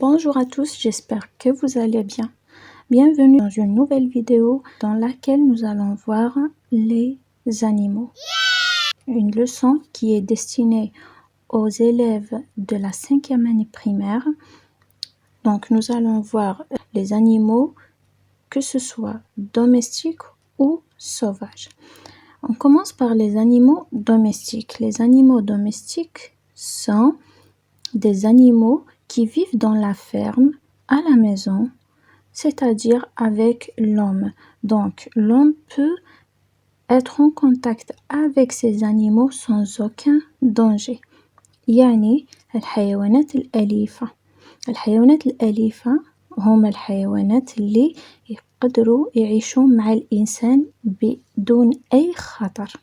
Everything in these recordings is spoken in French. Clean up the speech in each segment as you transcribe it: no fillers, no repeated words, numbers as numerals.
Bonjour à tous, j'espère que vous allez bien. Bienvenue dans une nouvelle vidéo dans laquelle nous allons voir les animaux. Une leçon qui est destinée aux élèves de la 5e année primaire. Donc nous allons voir les animaux, que ce soit domestiques ou sauvages. On commence par les animaux domestiques. Les animaux domestiques sont des animaux qui vivent dans la ferme, à la maison, c'est-à-dire avec l'homme. Donc, l'homme peut être en contact avec ces animaux sans aucun danger. يعني الحيوانات الأليفة. الحيوانات الأليفة هم الحيوانات اللي يقدروا يعيشوا مع الإنسان بدون أي خطر.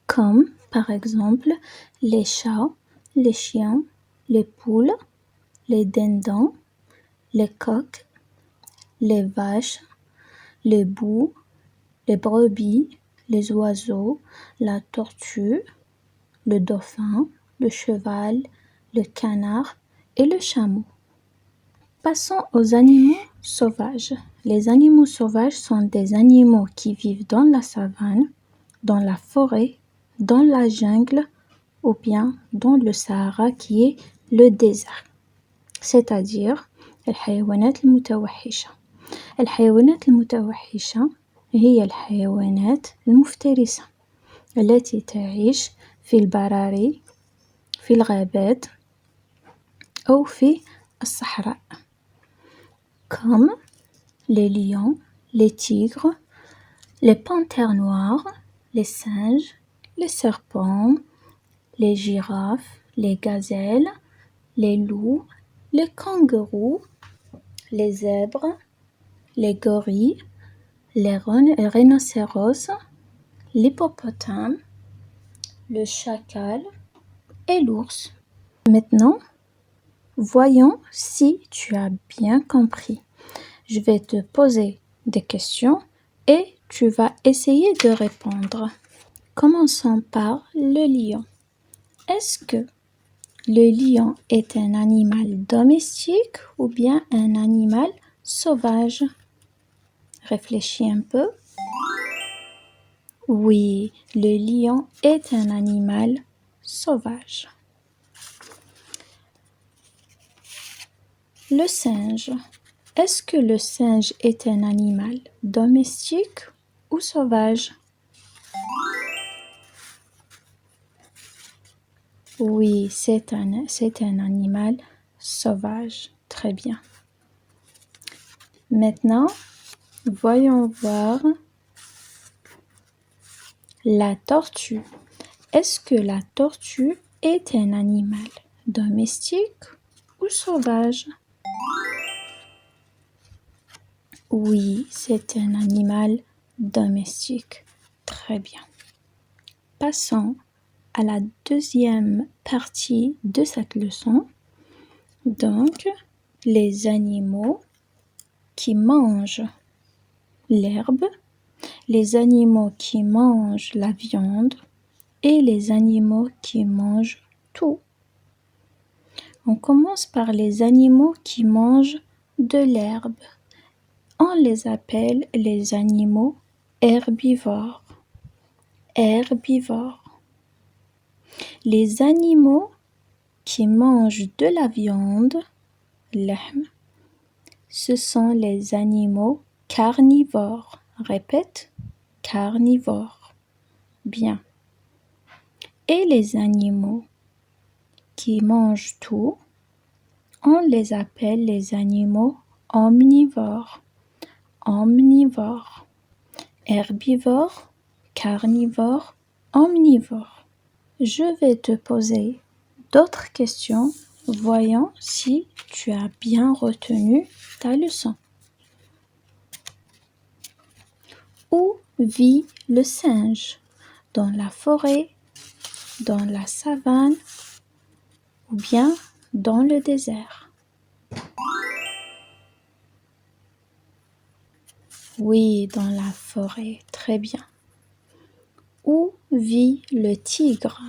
Comme par exemple les chats, les chiens, les poules, les dindons, les coqs, les vaches, les boucs, les brebis, les oiseaux, la tortue, le dauphin, le cheval, le canard et le chameau. Passons aux animaux sauvages. Les animaux sauvages sont des animaux qui vivent dans la savane, dans la forêt, dans la jungle ou bien dans le Sahara qui est le désert. C'est-à-dire الحيوانات المتوحشة. الحيوانات المتوحشة هي الحيوانات المفترسة التي تعيش في البراري، في الغابات أو في الصحراء. Comme les lions, les tigres, les panthères noires, les singes, les serpents, les girafes, les gazelles, les loups, les kangourous, les zèbres, les gorilles, les rhinocéros, l'hippopotame, le chacal et l'ours. Maintenant, voyons si tu as bien compris. Je vais te poser des questions et tu vas essayer de répondre. Commençons par le lion. Est-ce que le lion est un animal domestique ou bien un animal sauvage? Réfléchis un peu. Oui, le lion est un animal sauvage. Le singe. Est-ce que le singe est un animal domestique ou sauvage? Oui, c'est un animal sauvage. Très bien. Maintenant, voyons voir la tortue. Est-ce que la tortue est un animal domestique ou sauvage? Oui, c'est un animal domestique. Très bien. Passons à la deuxième partie de cette leçon. Donc, les animaux qui mangent l'herbe, les animaux qui mangent la viande et les animaux qui mangent tout. On commence par les animaux qui mangent de l'herbe. On les appelle les animaux herbivores. Herbivores. Les animaux qui mangent de la viande, lahm, ce sont les animaux carnivores. Répète, carnivores. Bien. Et les animaux qui mangent tout, on les appelle les animaux omnivores. Omnivores. Herbivores, carnivores, omnivores. Je vais te poser d'autres questions. Voyons si tu as bien retenu ta leçon. Où vit le singe? Dans la forêt, dans la savane ou bien dans le désert? Oui, dans la forêt. Très bien. Où vit le tigre?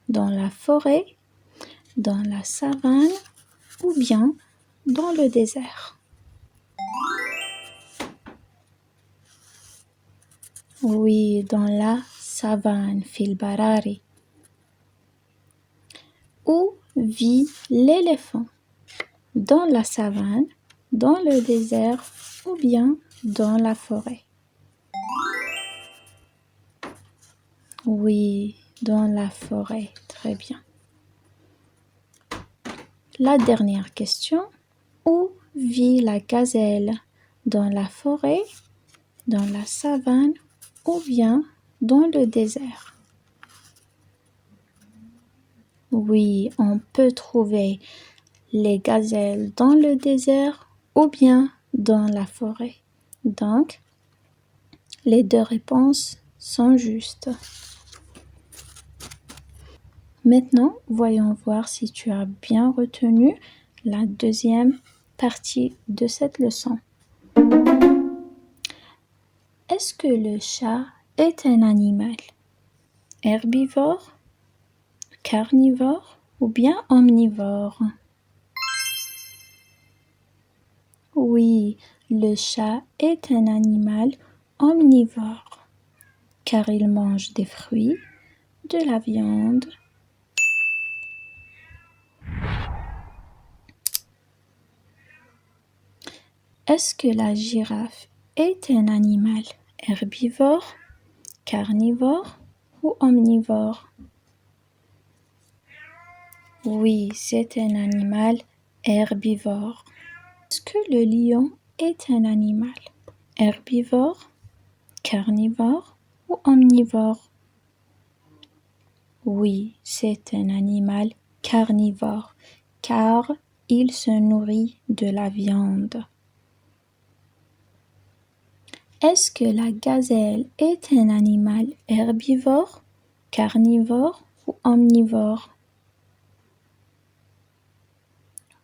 Dans la forêt, dans la savane ou bien dans le désert? Oui, dans la savane, fil barari. Où vit l'éléphant? Dans la savane, dans le désert ou bien dans la forêt? Oui, dans la forêt. Très bien. La dernière question. Où vit la gazelle? Dans la forêt, dans la savane ou bien dans le désert? Oui, on peut trouver les gazelles dans le désert ou bien dans la forêt. Donc, les deux réponses sont justes. Maintenant, voyons voir si tu as bien retenu la deuxième partie de cette leçon. Est-ce que le chat est un animal herbivore, carnivore ou bien omnivore? Oui, le chat est un animal omnivore car il mange des fruits, de la viande. Est-ce que la girafe est un animal herbivore, carnivore ou omnivore? Oui, c'est un animal herbivore. Est-ce que le lion est un animal herbivore, carnivore ou omnivore? Oui, c'est un animal carnivore car il se nourrit de la viande. Est-ce que la gazelle est un animal herbivore, carnivore ou omnivore?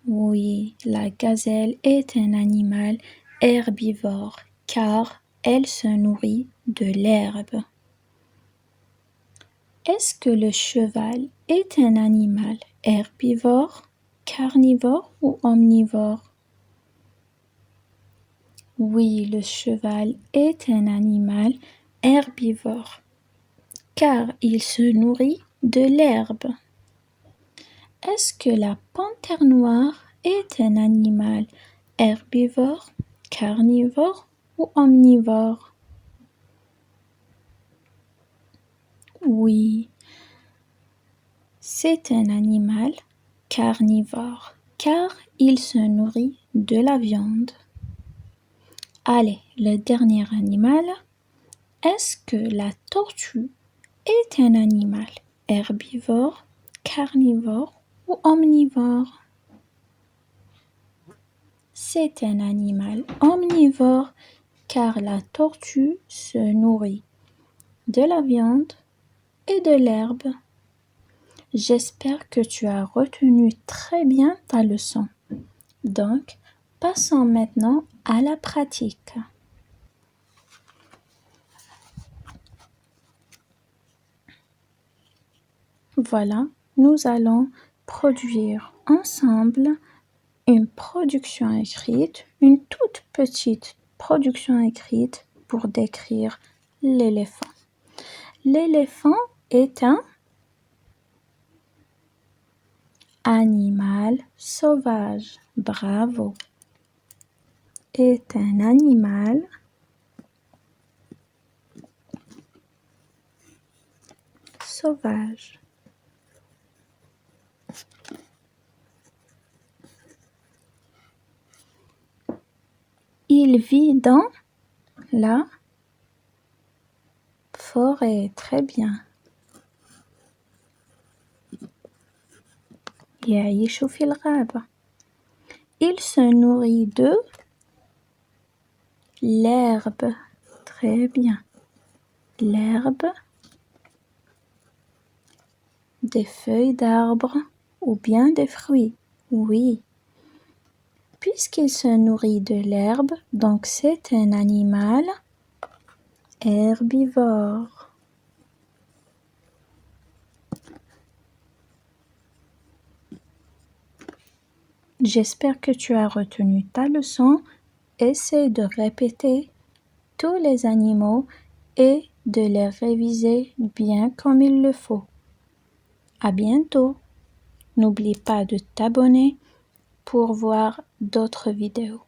Oui, la gazelle est un animal herbivore car elle se nourrit de l'herbe. Est-ce que le cheval est un animal herbivore, carnivore ou omnivore? Oui, le cheval est un animal herbivore car il se nourrit de l'herbe. Est-ce que la panthère noire est un animal herbivore, carnivore ou omnivore? Oui, c'est un animal carnivore car il se nourrit de la viande. Allez, le dernier animal. Est-ce que la tortue est un animal herbivore, carnivore ou omnivore? C'est un animal omnivore car la tortue se nourrit de la viande et de l'herbe. J'espère que tu as retenu très bien ta leçon. Donc, passons maintenant à la pratique. Voilà, nous allons produire ensemble une production écrite, une toute petite production écrite pour décrire l'éléphant. L'éléphant est un animal sauvage. Bravo. Est un animal sauvage. Il vit dans la forêt. Très bien. يعيش في الغابة. Il se nourrit de l'herbe. Très bien. L'herbe, des feuilles d'arbres ou bien des fruits. Oui. Puisqu'il se nourrit de l'herbe, donc c'est un animal herbivore. J'espère que tu as retenu ta leçon. Essaie de répéter tous les animaux et de les réviser bien comme il le faut. À bientôt. N'oublie pas de t'abonner pour voir d'autres vidéos.